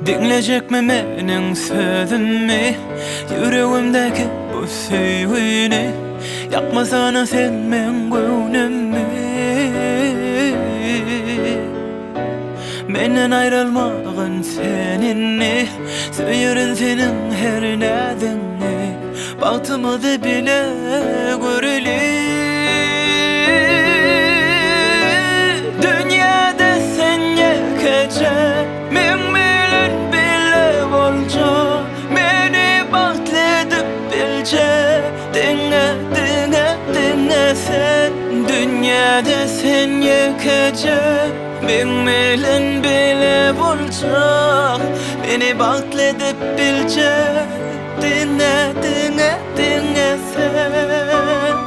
Dinleyecek mi benim sözümü, yüreğimdeki bu sevgini? Yakmasana sen ben gönlümü. Menden ayrılmağın seninle, söylerin senin her nedeni. Baktığımızı bile göreli. Dünyada sen yakacak, ben bilen bile bolca. Beni bakledip bilce, dinle sen. Dünyada sen yakacak, ben bilen bile bolca. Beni bakledip bilce, dinle sen.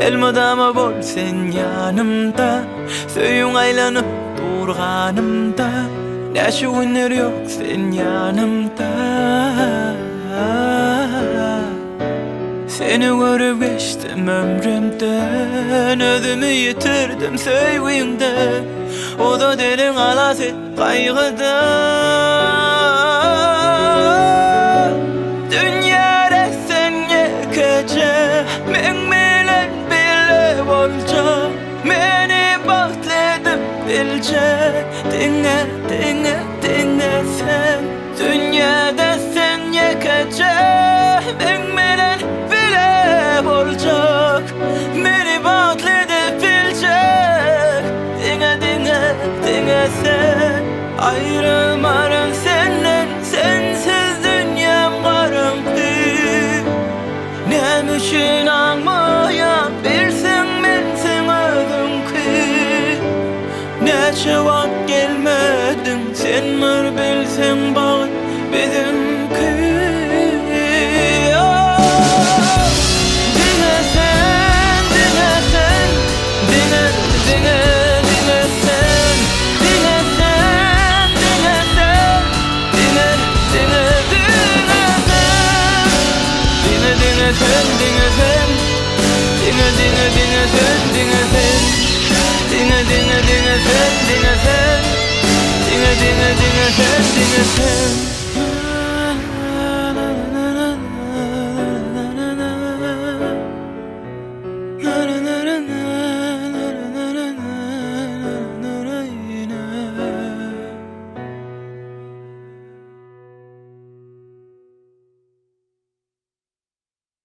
Elmadama bol sen yanımda, söyün aylanıp durganımda. Neşe günler yok sen yanımda. Seni görüp geçtim ömrümden, özümü yitirdim sevginde. O da derin alası kaygıda. Dünyada sen yakacak, ben bilen bile bolca. Beni bakledip bilce, dinle sen. Dünyada sen yakacak, ben bilen bile bolcak. Beni bakledip bilecek, dinle sen. Ayrılmarım senden, sensiz dünyam karanlık. Ne için anmayan bilsin ben sen özümkü. Ne cevap gelmedin, sen mır bilsen bağ bizimki. Dinle sen.